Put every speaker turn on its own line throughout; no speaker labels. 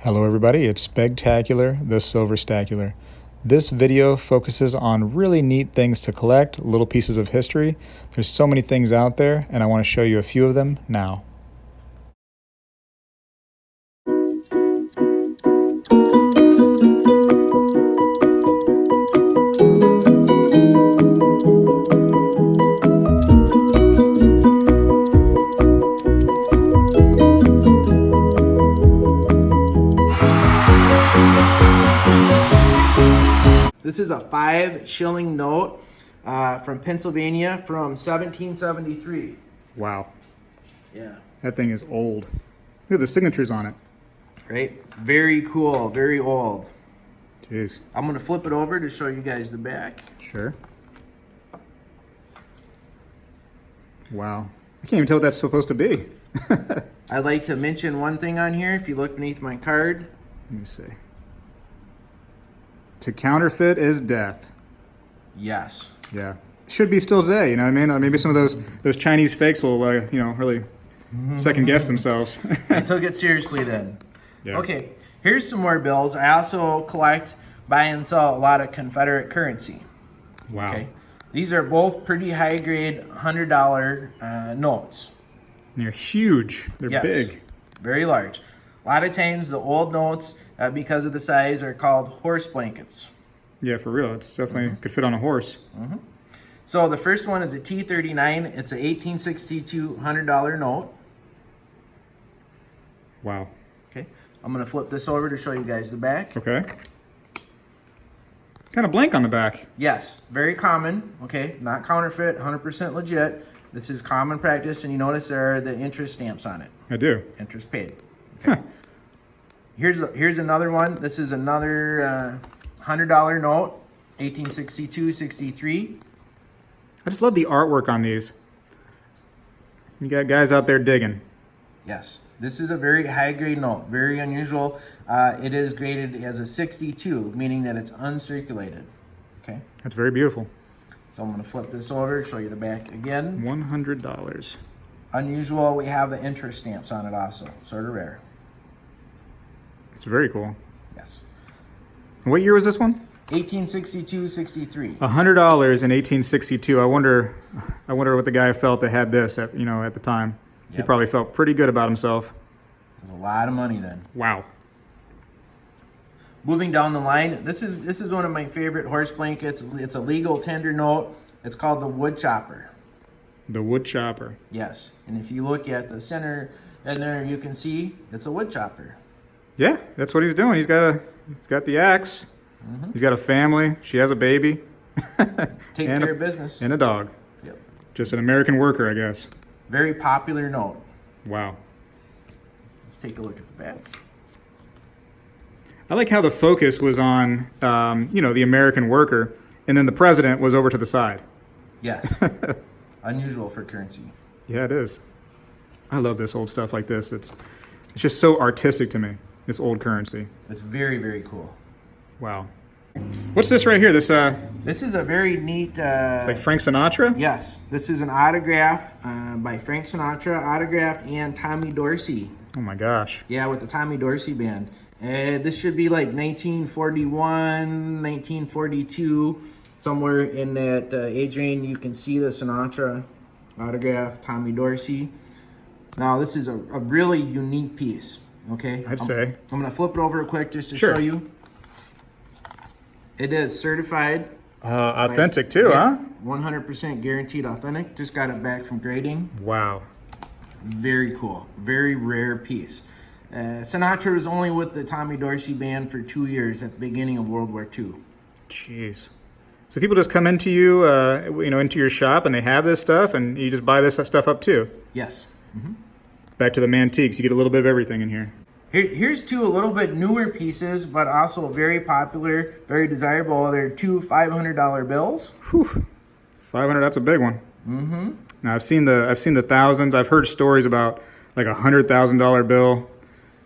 Hello everybody, it's Spegtacular, the Silverstacular. This video focuses on really neat things to collect, little pieces of history. There's so many things out there, and I want to show you a few of them now.
This is a 5-shilling note from Pennsylvania from 1773.
Wow.
Yeah.
That thing is old. Look at the signatures on it.
Right? Very cool. Very old.
Jeez.
I'm going to flip it over to show you guys the back.
Sure. Wow. I can't even tell what that's supposed to be.
I'd like to mention one thing on here. If you look beneath my card.
Let me see. To counterfeit is death.
Yes.
Yeah. Should be still today, you know what I mean? Maybe some of those Chinese fakes will, really second guess themselves.
I took it seriously then.
Yeah.
Okay, here's some more bills. I also collect, buy and sell a lot of Confederate currency.
Wow.
Okay. These are both pretty high grade $100 notes.
And they're huge. They're
Yes.
big.
Very large. A lot of times the old notes, because of the size, are called horse blankets.
Yeah, for real. It's definitely could fit on a horse.
So the first one is a T39. It's a 1862 $100 note.
Wow.
Okay. I'm going to flip this over to show you guys the back.
Okay. Kind of blank on the back.
Yes, very common. Okay, not counterfeit, 100% legit. This is common practice, and you notice there are the interest stamps on it.
I do.
Interest paid. Okay. Here's another one. This is another $100 note, 1862-63.
I just love the artwork on these. You got guys out there digging.
Yes, this is a very high grade note, very unusual. It is graded as a 62, meaning that it's uncirculated. Okay.
That's very beautiful.
So I'm going to flip this over, show you the back again.
$100.
Unusual, we have the interest stamps on it also, sort of rare.
It's very cool.
Yes.
What year was this one?
1862-63.
$100 in 1862. I wonder what the guy felt that had this at the time. He
Yep.
probably felt pretty good about himself.
There's a lot of money then.
Wow.
Moving down the line, this is one of my favorite horse blankets. It's a legal tender note. It's called the wood chopper.
The wood chopper.
Yes. And if you look at the center and there, you can see it's a wood chopper.
Yeah, that's what he's doing. He's got the axe. He's got a family. She has a baby.
Take care of business.
And a dog.
Yep.
Just an American worker, I guess.
Very popular note.
Wow.
Let's take a look at the back.
I like how the focus was on, the American worker, and then the president was over to the side.
Yes. Unusual for currency.
Yeah, it is. I love this old stuff like this. It's just so artistic to me, this old currency.
It's very, very cool.
Wow. What's this right here? This
is a very neat...
it's like Frank Sinatra?
Yes. This is an autograph by Frank Sinatra, autographed, and Tommy Dorsey.
Oh my gosh.
Yeah, with the Tommy Dorsey Band. This should be like 1941, 1942, somewhere in that age range. You can see the Sinatra autograph, Tommy Dorsey. Now, this is a really unique piece, okay?
I'd say.
I'm going to flip it over real quick just to
Sure.
show you. It is certified.
Authentic too, huh?
100% guaranteed authentic. Just got it back from grading.
Wow.
Very cool. Very rare piece. Sinatra was only with the Tommy Dorsey Band for 2 years at the beginning of World War II.
Jeez. So people just come into you, into your shop, and they have this stuff, and you just buy this stuff up too.
Yes.
Back to the Man-tiques, you get a little bit of everything in here.
Here's two a little bit newer pieces, but also very popular, very desirable. They're two $500 bills.
Whew. 500, that's a big one. Now I've seen the thousands. I've heard stories about like $100,000 bill.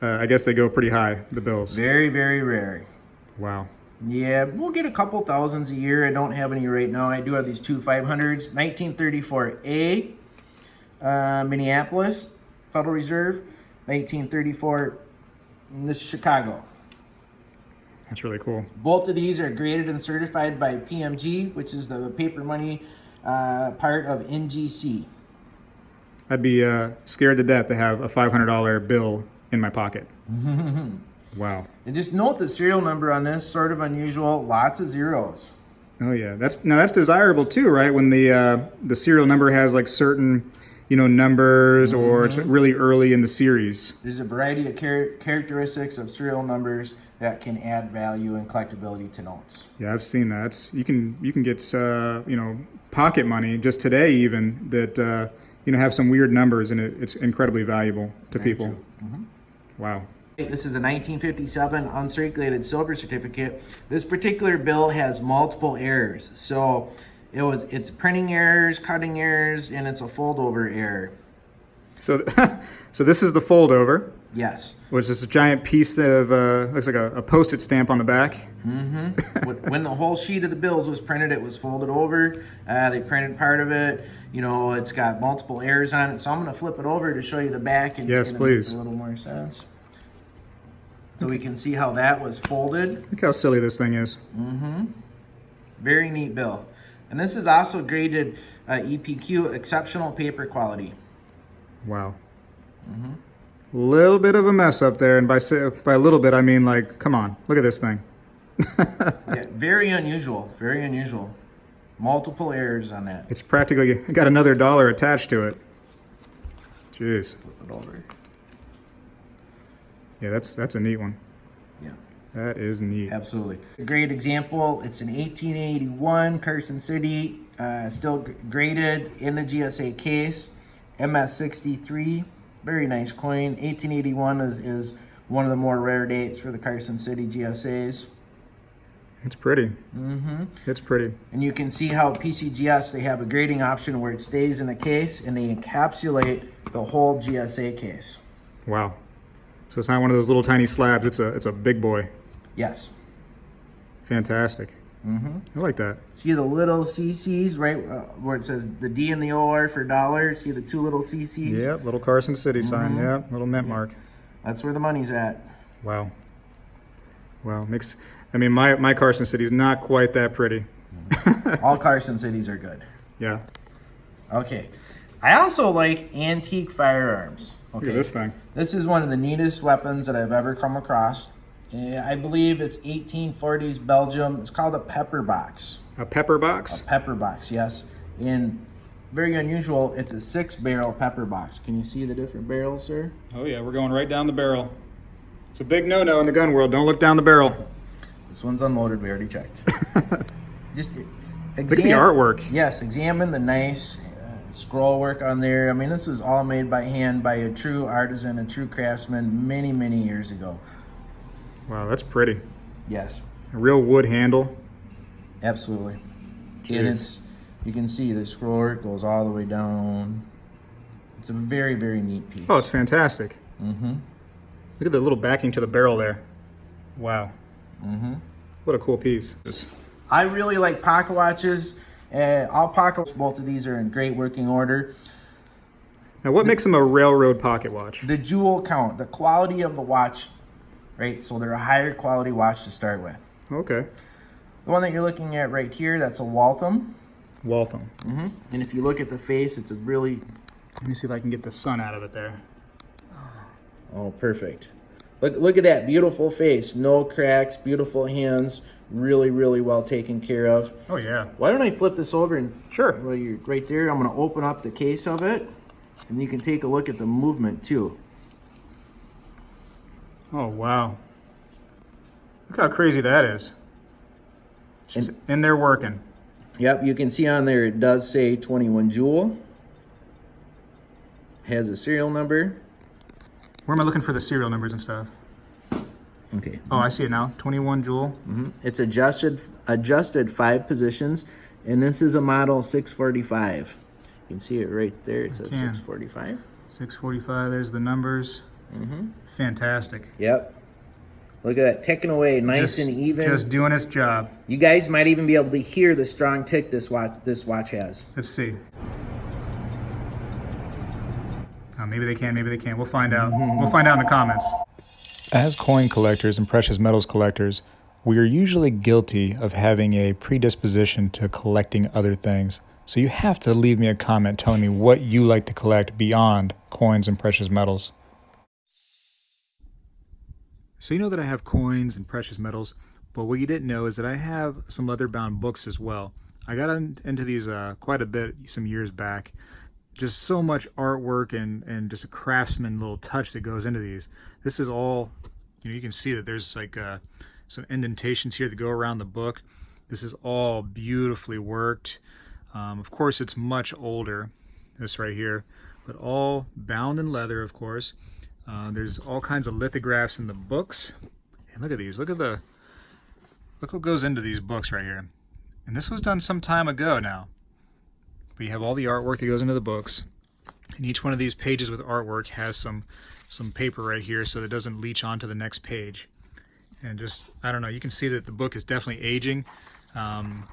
I guess they go pretty high, the bills.
Very, very rare.
Wow.
Yeah, we'll get a couple thousands a year. I don't have any right now. I do have these two 500s. 1934A, Minneapolis, Federal Reserve. 1934 And this is Chicago.
That's really cool.
Both of these are graded and certified by PMG, which is the paper money part of NGC.
I'd be scared to death to have a $500 bill in my pocket. Wow.
And just note the serial number on this, sort of unusual, lots of zeros.
Oh yeah, that's desirable too, right? When the serial number has like certain, numbers, or it's really early in the series.
There's a variety of characteristics of serial numbers that can add value and collectability to notes.
Yeah, I've seen that. You can get pocket money just today even that have some weird numbers, and it's incredibly valuable to people. Wow.
This is a 1957 uncirculated silver certificate. This particular bill has multiple errors. So it's printing errors, cutting errors, and it's a fold-over error.
So so this is the fold over.
Yes.
Which is a giant piece of looks like a Post-it stamp on the back.
When the whole sheet of the bills was printed, it was folded over. They printed part of it. It's got multiple errors on it. So I'm going to flip it over to show you the back, and
yes, please.
Make a little more sense. So we can see how that was folded.
Look how silly this thing is.
Very neat bill. And this is also graded EPQ, exceptional paper quality.
Wow. Little bit of a mess up there, and by a little bit I mean like, come on, look at this thing.
Yeah, very unusual. Very unusual. Multiple errors on that.
It's practically got another dollar attached to it. Jeez.
Flip it over.
Yeah, that's a neat one.
Yeah.
That is neat.
Absolutely. A great example. It's an 1881 Carson City, still graded in the GSA case. MS63. Very nice coin. 1881 is one of the more rare dates for the Carson City GSAs.
It's pretty. It's pretty.
And you can see how PCGS, they have a grading option where it stays in the case and they encapsulate the whole GSA case.
Wow. So it's not one of those little tiny slabs. It's a big boy.
Yes.
Fantastic. I like that.
See the little CCs right where it says the D and the OR for dollar. See the two little CCs?
Yep, little Carson City sign. Yep, little mint mark.
That's where the money's at.
Wow. Wow. My Carson City is not quite that pretty.
All Carson Cities are good.
Yeah.
Okay. I also like antique firearms. Okay.
Look at this thing.
This is one of the neatest weapons that I've ever come across. I believe it's 1840s Belgium. It's called a pepper box.
A pepper box?
A pepper box, yes. And very unusual, it's a 6-barrel pepper box. Can you see the different barrels, sir?
Oh yeah, we're going right down the barrel. It's a big no-no in the gun world. Don't look down the barrel.
This one's unloaded. We already checked. Just
look at the artwork.
Yes, examine the nice scroll work on there. I mean, this was all made by hand by a true artisan, a true craftsman many, many years ago.
Wow, that's pretty.
Yes.
A real wood handle.
Absolutely.
Jeez.
And you can see the scroll work goes all the way down. It's a very, very neat piece.
Oh, it's fantastic. Look at the little backing to the barrel there. Wow. What a cool piece.
I really like pocket watches. All pockets, both of these are in great working order.
Now, what makes them a railroad pocket watch?
The jewel count, the quality of the watch, right? So they're a higher quality watch to start with.
Okay.
The one that you're looking at right here, that's a Waltham.
Waltham.
And if you look at the face, it's a really...
Let me see if I can get the sun out of it there.
Oh, perfect. Look at that beautiful face. No cracks, beautiful hands. Really, really well taken care of.
Oh, yeah.
Why don't I flip this over and...
Sure.
Well, you're right there. I'm going to open up the case of it. And you can take a look at the movement, too.
Oh, wow. Look how crazy that is. It's just in there working.
Yep, you can see on there it does say 21 jewel. Has a serial number.
Where am I looking for the serial numbers and stuff?
Okay.
Oh, I see it now. 21 jewel.
It's adjusted 5 positions, and this is a model 645. You can see it right there. It says 645.
645. There's the numbers. Fantastic.
Yep. Look at that, ticking away, nice and even.
Just doing its job.
You guys might even be able to hear the strong tick this watch has.
Let's see. Oh, maybe they can, maybe they can't. We'll find out. We'll find out in the comments. As coin collectors and precious metals collectors, we are usually guilty of having a predisposition to collecting other things. So you have to leave me a comment telling me what you like to collect beyond coins and precious metals. So you know that I have coins and precious metals, but what you didn't know is that I have some leather-bound books as well. I got into these quite a bit some years back. Just so much artwork and just a craftsman little touch that goes into these. This is all, you can see that there's like some indentations here that go around the book. This is all beautifully worked. Of course, it's much older, this right here, but all bound in leather, of course. There's all kinds of lithographs in the books. And look at these. Look what goes into these books right here. And this was done some time ago now. But you have all the artwork that goes into the books. And each one of these pages with artwork has some paper right here so that it doesn't leach onto the next page. And just, I don't know, you can see that the book is definitely aging. And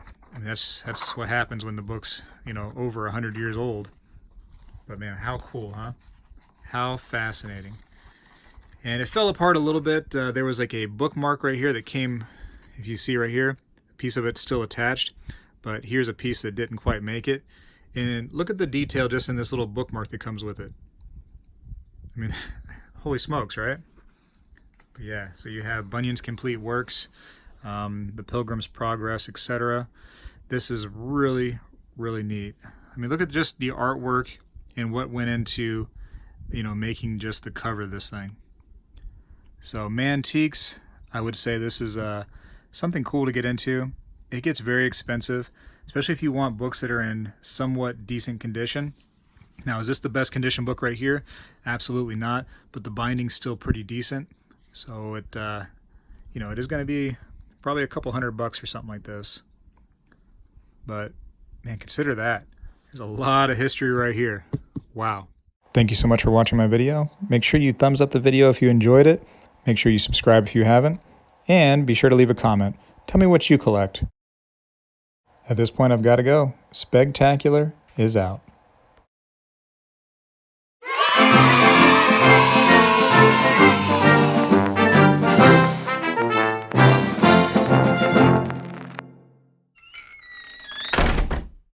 that's what happens when the book's, over 100 years old. But man, how cool, huh? How fascinating. And it fell apart a little bit. There was like a bookmark right here that came, if you see right here, a piece of it's still attached. But here's a piece that didn't quite make it. And look at the detail just in this little bookmark that comes with it. I mean, holy smokes, right? But yeah, so you have Bunyan's Complete Works, the Pilgrim's Progress, etc. This is really, really neat. I mean, look at just the artwork and what went into, making just the cover of this thing. So Man-tiques, I would say this is something cool to get into. It gets very expensive, especially if you want books that are in somewhat decent condition. Now, is this the best condition book right here? Absolutely not, but the binding's still pretty decent. So it, it is going to be probably a couple $100 for something like this. But man, consider that. There's a lot of history right here. Wow. Thank you so much for watching my video. Make sure you thumbs up the video if you enjoyed it. Make sure you subscribe if you haven't. And be sure to leave a comment. Tell me what you collect. At this point, I've got to go. Spegtacular is out.